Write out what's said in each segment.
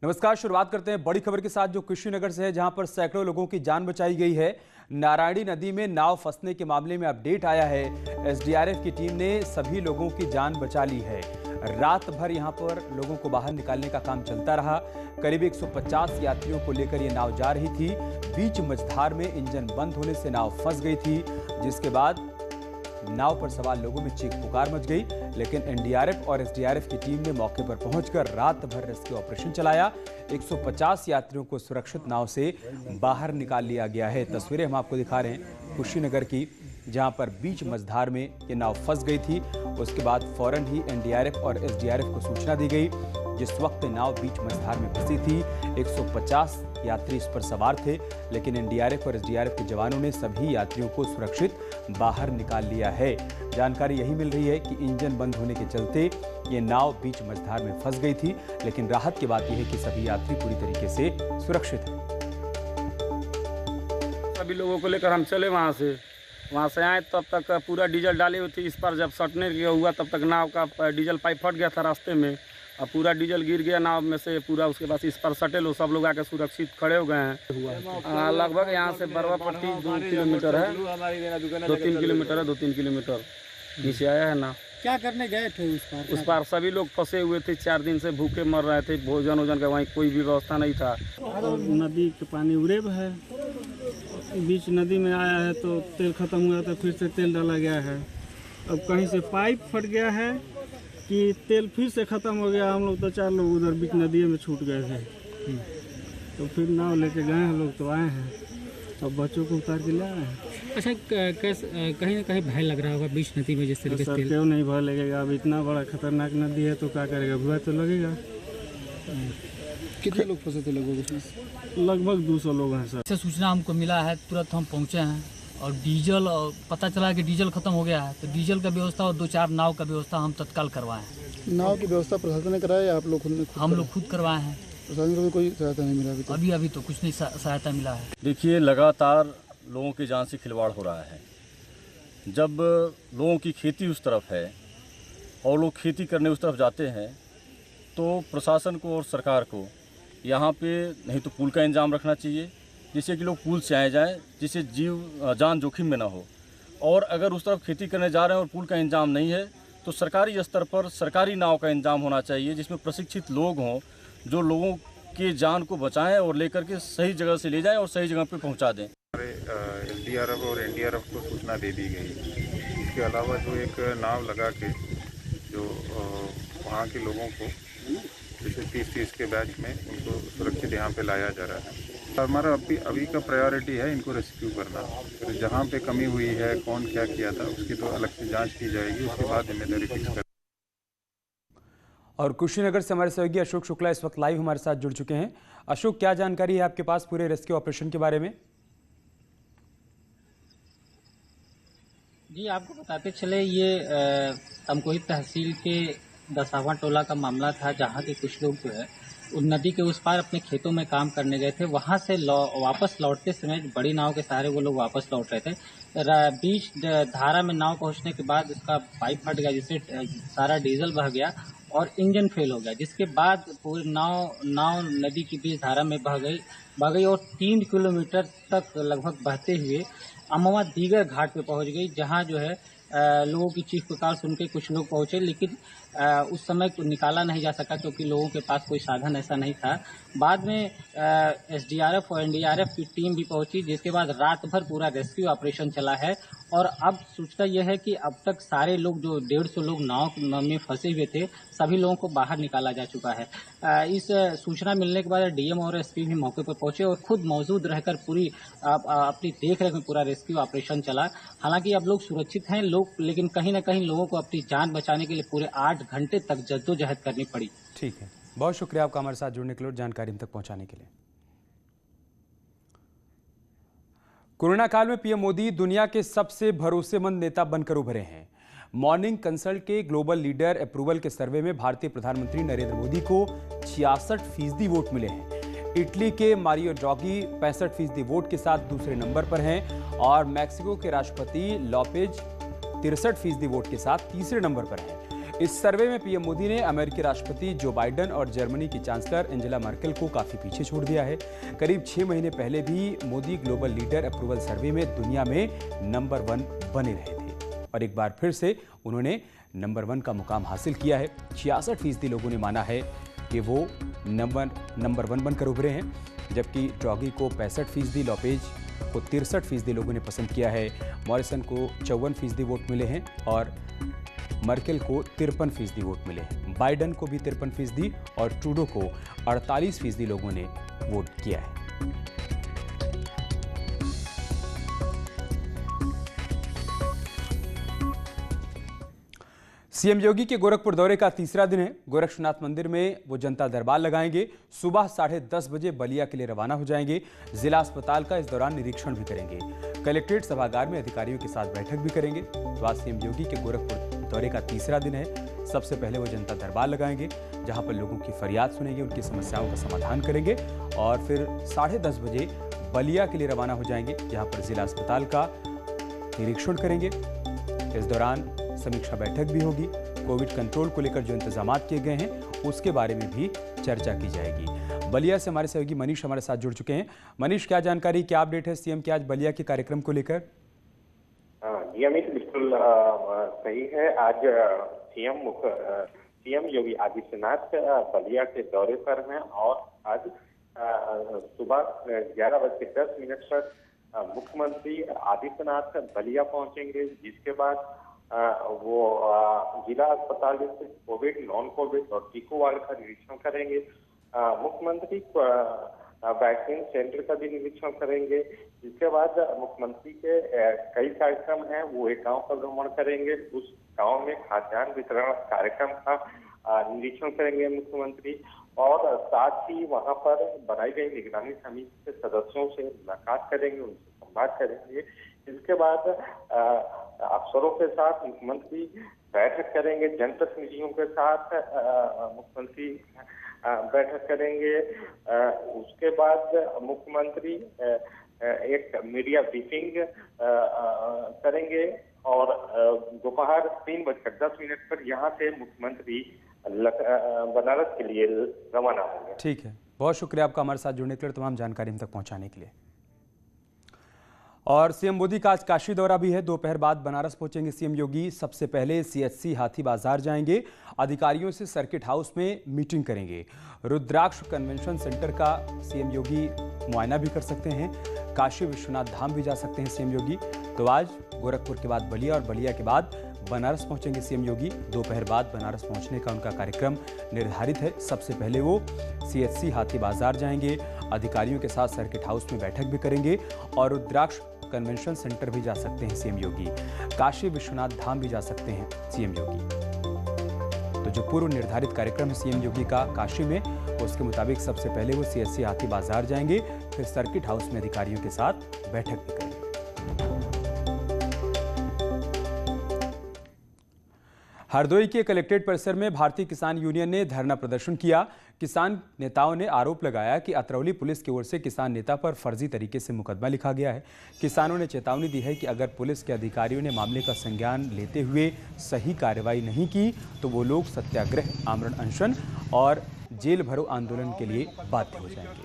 नमस्कार। शुरुआत करते हैं बड़ी खबर के साथ जो कुशीनगर से है, जहां पर सैकड़ों लोगों की जान बचाई गई है। नारायणी नदी में नाव फंसने के मामले में अपडेट आया है। एसडीआरएफ की टीम ने सभी लोगों की जान बचा ली है। रात भर यहां पर लोगों को बाहर निकालने का काम चलता रहा। करीब 150 यात्रियों को लेकर यह नाव जा रही थी। बीच मझधार में इंजन बंद होने से नाव फंस गई थी, जिसके बाद नाव पर सवार लोगों में चीख पुकार मच गई। लेकिन एनडीआरएफ और एसडीआरएफ की टीम ने मौके पर पहुंचकर रात भर रेस्क्यू ऑपरेशन चलाया। 150 यात्रियों को सुरक्षित नाव से बाहर निकाल लिया गया है। तस्वीरें हम आपको दिखा रहे हैं कुशीनगर की, जहां पर बीच मझधार में ये नाव फंस गई थी। उसके बाद फौरन ही एनडीआरएफ और एसडीआरएफ को सूचना दी गई। जिस वक्त नाव बीच मझधार में फंसी थी, 150 यात्री इस पर सवार थे, लेकिन एनडीआरएफ और एसडीआरएफ के जवानों ने सभी यात्रियों को सुरक्षित बाहर निकाल लिया है। जानकारी यही मिल रही है कि इंजन बंद होने के चलते ये नाव बीच मझधार में फंस गई थी, लेकिन राहत की बात यह है कि सभी यात्री पूरी तरीके से सुरक्षित हैं। सभी लोगों को लेकर हम चले वहाँ से आए, तब तक पूरा डीजल डाली हुई थी। इस पर जब सटने हुआ तब तक नाव का डीजल पाइप फट गया था रास्ते में, और पूरा डीजल गिर गया नाव में से पूरा। उसके बाद इस पर सटे लोग सब लोग आके सुरक्षित खड़े हो गए हैं। लगभग यहाँ से बरवा पट्टी 2 किलोमीटर है, 2-3 किलोमीटर है, 2-3 किलोमीटर नीचे आया है ना। क्या करने गए थे उस पार सभी लोग फंसे हुए थे, 4 दिन से भूखे मर रहे थे। भोजन वोजन का वहीं कोई भी व्यवस्था नहीं था। नदी के पानी उड़ेब है, बीच नदी में आया है तो तेल खत्म हुआ तो फिर से तेल डाला गया है। अब कहीं से पाइप फट गया है कि तेल फिर से ख़त्म हो गया। हम लोग तो 4 लोग उधर बीच नदी में छूट गए थे, तो फिर नाव लेके गए हैं लोग, तो आए हैं, अब बच्चों को उतार के ले आए हैं। अच्छा, कहीं ना कहीं भय लग रहा होगा बीच नदी में, जिस तरीके से क्यों नहीं भय लगेगा? अब इतना बड़ा खतरनाक नदी है तो क्या करेगा, भय तो लगेगा। कितने लोग फंसे थे लगभग? लगभग 200 लोग हैं सर। ऐसे सूचना हमको मिला है, तुरंत हम पहुंचे हैं और डीजल, और पता चला कि डीजल खत्म हो गया है, तो डीजल का व्यवस्था और 2-4 नाव का व्यवस्था हम तत्काल करवाए हैं। नाव की व्यवस्था प्रशासन ने कराया या आप लोग खुद? हम लोग खुद करवाए हैं। प्रशासन को कोई सहायता नहीं मिला अभी तो कुछ नहीं सहायता मिला है। देखिए, लगातार लोगों की जान से खिलवाड़ हो रहा है। जब लोगों की खेती उस तरफ है और लोग खेती करने उस तरफ जाते हैं, तो प्रशासन को और सरकार को यहाँ पे नहीं तो पुल का इंतजाम रखना चाहिए, जिससे कि लोग पुल से आए जाएँ, जिससे जान जोखिम में ना हो। और अगर उस तरफ खेती करने जा रहे हैं और पुल का इंतजाम नहीं है, तो सरकारी स्तर पर सरकारी नाव का इंतजाम होना चाहिए, जिसमें प्रशिक्षित लोग हों जो लोगों की जान को बचाएं और लेकर के सही जगह से ले जाएं और सही जगह पे पहुंचा दें। एसडीआरएफ और एनडीआरएफ को सूचना दे दी गई। इसके अलावा जो एक नाव लगा के जो वहाँ के लोगों को जैसे 30 के बैच में उनको सुरक्षित यहाँ पे लाया जा रहा है। हमारा अभी का प्रायोरिटी है इनको रेस्क्यू करना। फिर जहाँ पे कमी हुई है, कौन क्या किया था, उसकी तो अलग से जांच की जाएगी, उसके बाद जिम्मेदारी फिक्स कर। और कुशीनगर से हमारे सहयोगी अशोक शुक्ला इस वक्त लाइव हमारे साथ जुड़ चुके हैं। अशोक, क्या जानकारी है आपके पास पूरे रेस्क्यू ऑपरेशन के बारे में? जी, आपको बताते चले, ये तमकोही तहसील के दसावा टोला का मामला था, जहाँ के कुछ लोग जो है उस नदी के उस पार अपने खेतों में काम करने गए थे। वहाँ से वापस लौटते समय बड़ी नाव के सहारे वो लोग वापस लौट रहे थे। बीच धारा में नाव पहुँचने के बाद उसका पाइप फट गया, जिससे सारा डीजल बह गया और इंजन फेल हो गया, जिसके बाद पूरी नाव नदी की बीच धारा में बह गई और 3 किलोमीटर तक लगभग बहते हुए अमवा दीगर घाट पे पहुंच गई, जहां जो है लोगों की चीख पुकार सुन के कुछ लोग पहुंचे, लेकिन उस समय निकाला नहीं जा सका क्योंकि लोगों के पास कोई साधन ऐसा नहीं था। बाद में एसडीआरएफ और एनडीआरएफ की टीम भी पहुंची, जिसके बाद रात भर पूरा रेस्क्यू ऑपरेशन चला है। और अब सूचना यह है कि अब तक सारे लोग जो 150 लोग नाव में फंसे हुए थे, सभी लोगों को बाहर निकाला जा चुका है। इस सूचना मिलने के बाद डीएम और एसपी भी मौके पर पहुंचे और खुद मौजूद रहकर पूरी अपनी देखरेख में पूरा रेस्क्यू ऑपरेशन चला। हालांकि अब लोग सुरक्षित हैं, लेकिन कहीं ना कहीं लोगों को अपनी जान बचाने के लिए पूरे 8 घंटे तक जद्दोजहद करनी पड़ी। ठीक है, बहुत शुक्रिया आपका हमारे साथ जुड़ने के लिए और जानकारी हम तक पहुंचाने के लिए। कोरोना काल में पीएम मोदी दुनिया के सबसे भरोसेमंद नेता बनकर उभरे हैं। मॉर्निंग कंसल्ट के ग्लोबल लीडर अप्रूवल के सर्वे में भारतीय प्रधानमंत्री नरेंद्र मोदी को 66% वोट मिले हैं। इटली के मारियो ड्रागी 65% वोट के साथ दूसरे नंबर पर हैं और मैक्सिको के राष्ट्रपति लॉपेज 63% वोट के साथ तीसरे नंबर पर हैं। इस सर्वे में पीएम मोदी ने अमेरिकी राष्ट्रपति जो बाइडेन और जर्मनी की चांसलर एंजेला मर्केल को काफी पीछे छोड़ दिया है। करीब 6 महीने पहले भी मोदी ग्लोबल लीडर अप्रूवल सर्वे में दुनिया में नंबर 1 बने रहे थे और एक बार फिर से उन्होंने नंबर 1 का मुकाम हासिल किया है। 66% लोगों ने माना है कि वो नंबर 1 बनकर उभरे हैं, जबकि ड्रॉगी को 65%, लोपेज को 63% लोगों ने पसंद किया है। मॉरिसन को 54% वोट मिले हैं और मर्केल को 53% वोट मिले हैं। बाइडेन को भी 53% और ट्रूडो को 48% लोगों ने वोट किया है। सीएम योगी के गोरखपुर दौरे का तीसरा दिन है। गोरक्षनाथ मंदिर में वो जनता दरबार लगाएंगे। सुबह 10:30 बजे बलिया के लिए रवाना हो जाएंगे। जिला अस्पताल का इस दौरान निरीक्षण भी करेंगे। कलेक्ट्रेट सभागार में अधिकारियों के साथ बैठक भी करेंगे। तो आज सीएम योगी के गोरखपुर दौरे का तीसरा दिन है। सबसे पहले वो जनता दरबार लगाएंगे, जहां पर लोगों की फरियाद सुनेंगे, उनकी समस्याओं का समाधान करेंगे और फिर 10:30 बजे बलिया के लिए रवाना हो जाएंगे, जहां पर जिला अस्पताल का निरीक्षण करेंगे। इस दौरान समीक्षा बैठक भी होगी। कोविड कंट्रोल को लेकर जो इंतजाम किए गए हैं उसके बारे में भी चर्चा की जाएगी। बलिया से हमारे सहयोगी मनीष हमारे साथ जुड़ चुके हैं। मनीष, क्या जानकारी, क्या अपडेट है सीएम के आज बलिया के कार्यक्रम को लेकर? जी अमित, बिल्कुल सही है। आज सीएम योगी आदित्यनाथ बलिया के दौरे पर हैं और आज सुबह 11:10 पर मुख्यमंत्री आदित्यनाथ बलिया पहुंचेंगे, जिसके बाद वो जिला अस्पताल से कोविड, नॉन कोविड और टीकों वार्ड का निरीक्षण करेंगे। मुख्यमंत्री वैक्सीन सेंटर का भी निरीक्षण करेंगे। इसके बाद मुख्यमंत्री के कई कार्यक्रम हैं, वो एक गांव का भ्रमण करेंगे। उस गांव में खाद्यान्न वितरण कार्यक्रम का निरीक्षण करेंगे मुख्यमंत्री और साथ ही वहां पर बनाई गई निगरानी समिति के सदस्यों से मुलाकात करेंगे, उनसे संवाद करेंगे। इसके बाद अफसरों के साथ मुख्यमंत्री बैठक करेंगे। जनप्रतिनिधियों के साथ मुख्यमंत्री बैठक करेंगे। उसके बाद मुख्यमंत्री एक मीडिया ब्रीफिंग करेंगे और दोपहर 3:10 पर यहाँ से मुख्यमंत्री बनारस के लिए रवाना होंगे। ठीक है, बहुत शुक्रिया आपका हमारे साथ जुड़ने के लिए, तमाम जानकारी हम तक पहुंचाने के लिए। और सीएम मोदी का आज काशी दौरा भी है। दोपहर बाद बनारस पहुंचेंगे सीएम योगी। सबसे पहले सीएचसी हाथी बाजार जाएंगे। अधिकारियों से सर्किट हाउस में मीटिंग करेंगे। रुद्राक्ष कन्वेंशन सेंटर का सीएम योगी मुआयना भी कर सकते हैं। काशी विश्वनाथ धाम भी जा सकते हैं सीएम योगी। तो आज गोरखपुर के बाद बलिया और बलिया के बाद बनारस पहुंचेंगे सीएम योगी। दोपहर बाद बनारस पहुंचने का उनका कार्यक्रम निर्धारित है। सबसे पहले वो सीएचसी हाथी बाजार जाएंगे। अधिकारियों के साथ सर्किट हाउस में बैठक भी करेंगे और रुद्राक्ष कन्वेंशन सेंटर भी जा सकते हैं सीएम योगी। काशी विश्वनाथ धाम भी जा सकते हैं सीएम योगी। तो जो पूर्व निर्धारित कार्यक्रम है सीएम योगी का काशी में, उसके मुताबिक सबसे पहले वो सीएचसी हाथी बाजार जाएंगे, फिर सर्किट हाउस में अधिकारियों के साथ बैठक भी करेंगे। हरदोई के कलेक्ट्रेट परिसर में भारतीय किसान यूनियन ने धरना प्रदर्शन किया। किसान नेताओं ने आरोप लगाया कि अतरौली पुलिस की ओर से किसान नेता पर फर्जी तरीके से मुकदमा लिखा गया है। किसानों ने चेतावनी दी है कि अगर पुलिस के अधिकारियों ने मामले का संज्ञान लेते हुए सही कार्रवाई नहीं की तो वो लोग सत्याग्रह, आमरण अनशन और जेल भरो आंदोलन के लिए बाध्य हो जाएंगे।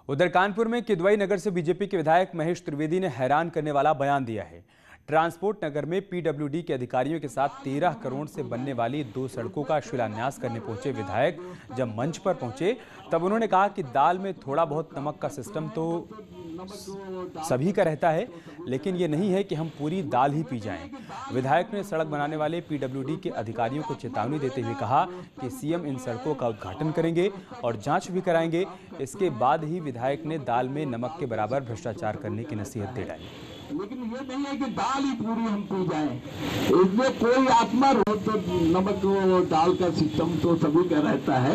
उधर कानपुर में किदवई नगर से बीजेपी के विधायक महेश त्रिवेदी ने हैरान करने वाला बयान दिया है। ट्रांसपोर्ट नगर में पीडब्ल्यूडी के अधिकारियों के साथ 13 करोड़ से बनने वाली 2 सड़कों का शिलान्यास करने पहुंचे विधायक जब मंच पर पहुंचे तब उन्होंने कहा कि दाल में थोड़ा बहुत नमक का सिस्टम तो सभी का रहता है, लेकिन ये नहीं है कि हम पूरी दाल ही पी जाएं। विधायक ने सड़क बनाने वाले पीडब्ल्यूडी के अधिकारियों को चेतावनी देते हुए कहा कि सीएम इन सड़कों का उद्घाटन करेंगे और जांच भी कराएंगे। इसके बाद ही विधायक ने दाल में नमक के बराबर भ्रष्टाचार करने की नसीहत दे डाली। लेकिन ये नहीं है कि दाल ही पूरी हम पी जाएं। इसमें कोई आत्मा हो तो नमक दाल का सिस्टम तो सभी का रहता है,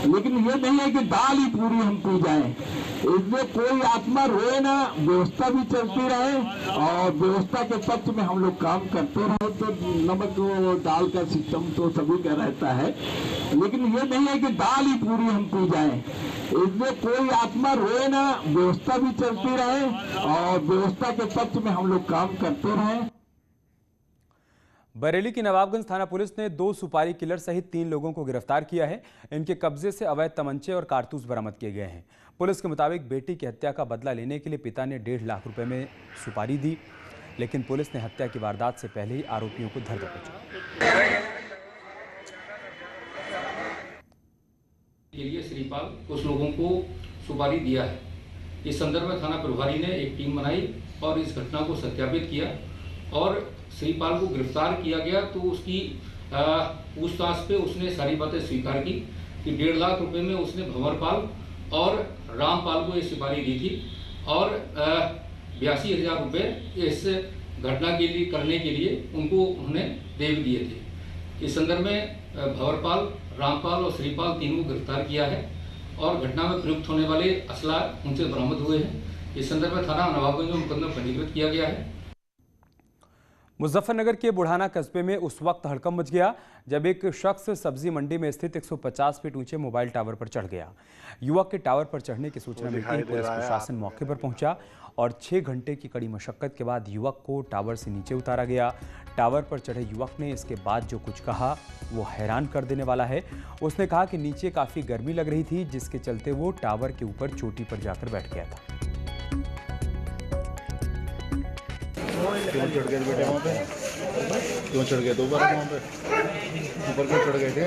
लेकिन ये नहीं है कि दाल ही पूरी हम पी जाएं। इसमें कोई आत्मा रोए ना, व्यवस्था भी चलती रहे और व्यवस्था के पक्ष में हम लोग काम करते रहे तो नमक दाल का सिस्टम तो सभी का रहता है, लेकिन ये नहीं है कि दाल ही पूरी हम पी जाएं। इसमें कोई आत्मा रोए ना, व्यवस्था भी चलती रहे और व्यवस्था के पक्ष में हम लोग काम करते रहे। बरेली की नवाबगंज थाना पुलिस ने 2 सुपारी किलर सहित 3 लोगों को गिरफ्तार किया है। इनके कब्जे से अवैध तमंचे और कारतूस बरामद किए गए हैं। पुलिस के मुताबिक बेटी की हत्या का बदला लेने के लिए पिता ने 1.5 लाख रुपए में सुपारी दी, लेकिन पुलिस ने हत्या की वारदात से पहले ही आरोपियों को धर दबोचा। के लिए श्रीपाल कुछ लोगों को सुपारी दिया है। इस संदर्भ में थाना प्रभारी ने एक टीम बनाई और इस घटना को सत्यापित किया और श्रीपाल को गिरफ्तार किया गया। तो उसकी पूछताछ पे उसने सारी बातें स्वीकार की कि 1.5 लाख रुपए में उसने भंवरपाल और रामपाल को ये सुपारी दी थी और 82,000 रुपये इस घटना के लिए करने के लिए उनको उन्होंने दे दिए थे। इस संदर्भ में भंवरपाल, रामपाल और श्रीपाल तीनों को गिरफ्तार किया है और घटना में प्रयुक्त होने वाले असला उनसे बरामद हुए हैं। इस संदर्भ में थाना नवाबगंज में मुकदमा पंजीकृत किया गया है। मुजफ्फरनगर के बुढ़ाना कस्बे में उस वक्त हड़कंप मच गया जब एक शख्स सब्जी मंडी में स्थित 150 फीट ऊंचे मोबाइल टावर पर चढ़ गया। युवक के टावर पर चढ़ने की सूचना मिलते ही पुलिस प्रशासन मौके पर पहुंचा और 6 घंटे की कड़ी मशक्कत के बाद युवक को टावर से नीचे उतारा गया। टावर पर चढ़े युवक ने इसके बाद जो कुछ कहा वो हैरान कर देने वाला है। उसने कहा कि नीचे काफ़ी गर्मी लग रही थी, जिसके चलते वो टावर के ऊपर चोटी पर जाकर बैठ गया था। क्यों चढ़ गए बेटे वहाँ पे? क्यों चढ़ गए 2 बार वहाँ पे? ऊपर क्यों चढ़ गए थे?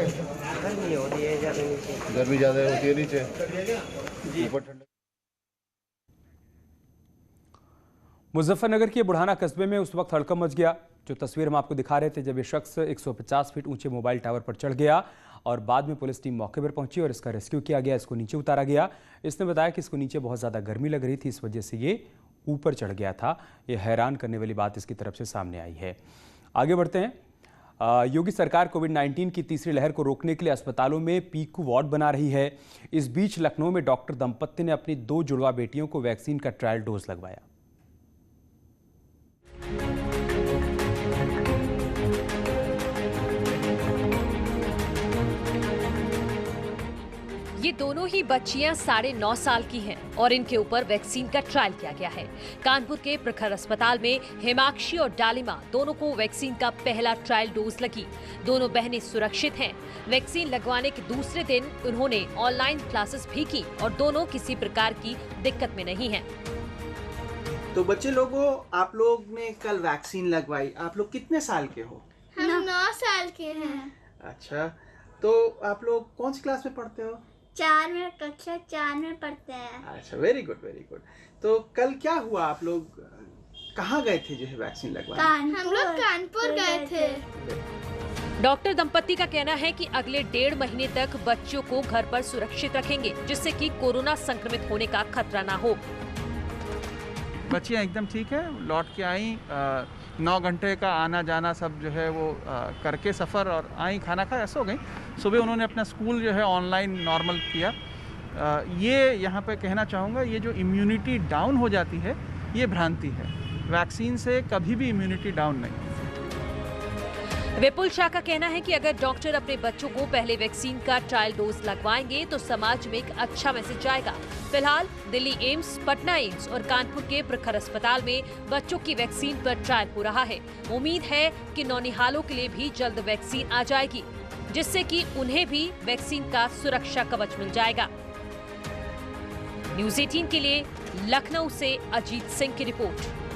गर्मी होती है ज़्यादा नीचे। गर्मी ज़्यादा होती है नीचे, ऊपर ठंड। मुजफ्फरनगर के बुढ़ाना कस्बे में उस वक्त हड़कंप मच गया जो तस्वीर हम आपको दिखा रहे थे, जब ये शख्स 150 फीट ऊंचे मोबाइल टावर पर चढ़ गया और बाद में पुलिस टीम मौके पर पहुंची और इसका रेस्क्यू किया गया। इसको नीचे उतारा गया। इसने बताया कि इसको नीचे बहुत ज़्यादा गर्मी लग रही थी, इस वजह से ये ऊपर चढ़ गया था। ये हैरान करने वाली बात इसकी तरफ से सामने आई है। आगे बढ़ते हैं। योगी सरकार कोविड-19 की तीसरी लहर को रोकने के लिए अस्पतालों में पीकू वार्ड बना रही है। इस बीच लखनऊ में डॉक्टर दंपत्ति ने अपनी 2 जुड़वा बेटियों को वैक्सीन का ट्रायल डोज लगवाया। ये दोनों ही बच्चियां 9.5 साल की हैं और इनके ऊपर वैक्सीन का ट्रायल किया गया है। कानपुर के प्रखर अस्पताल में हेमाक्षी और डालिमा दोनों को वैक्सीन का पहला ट्रायल डोज लगी। दोनों बहनें सुरक्षित हैं। वैक्सीन लगवाने के दूसरे दिन उन्होंने ऑनलाइन क्लासेस भी की और दोनों किसी प्रकार की दिक्कत में नहीं हैं। तो बच्चे लोगों, आप लोग ने कल वैक्सीन लगवाई। आप लोग कितने साल के हो? हम 9 साल के हैं। अच्छा, तो आप लोग कौन सी क्लास में पढ़ते हो? 4 में, कक्षा 4 में पढ़ते हैं। अच्छा, वेरी गुड वेरी गुड। तो कल क्या हुआ? आप लोग कहाँ गए थे जो है वैक्सीन लगवाने? हम लोग कानपुर गए थे। डॉक्टर दंपत्ति का कहना है कि अगले 1.5 महीने तक बच्चों को घर पर सुरक्षित रखेंगे, जिससे कि कोरोना संक्रमित होने का खतरा ना हो। बच्चियाँ एकदम ठीक है, लौट के आई। 9 घंटे का आना जाना सब जो है वो करके सफ़र और आई, खाना खाया, सो गई। सुबह उन्होंने अपना स्कूल जो है ऑनलाइन नॉर्मल किया। ये यहाँ पे कहना चाहूँगा, ये जो इम्यूनिटी डाउन हो जाती है ये भ्रांति है। वैक्सीन से कभी भी इम्यूनिटी डाउन नहीं। विपुल शाह का कहना है कि अगर डॉक्टर अपने बच्चों को पहले वैक्सीन का ट्रायल डोज लगवाएंगे तो समाज में एक अच्छा मैसेज जाएगा। फिलहाल दिल्ली एम्स, पटना एम्स और कानपुर के प्रखर अस्पताल में बच्चों की वैक्सीन पर ट्रायल हो रहा है। उम्मीद है कि नौनिहालों के लिए भी जल्द वैक्सीन आ जाएगी, जिससे कि उन्हें भी वैक्सीन का सुरक्षा कवच मिल जाएगा। न्यूज़ 18 के लिए लखनऊ से अजीत सिंह की रिपोर्ट।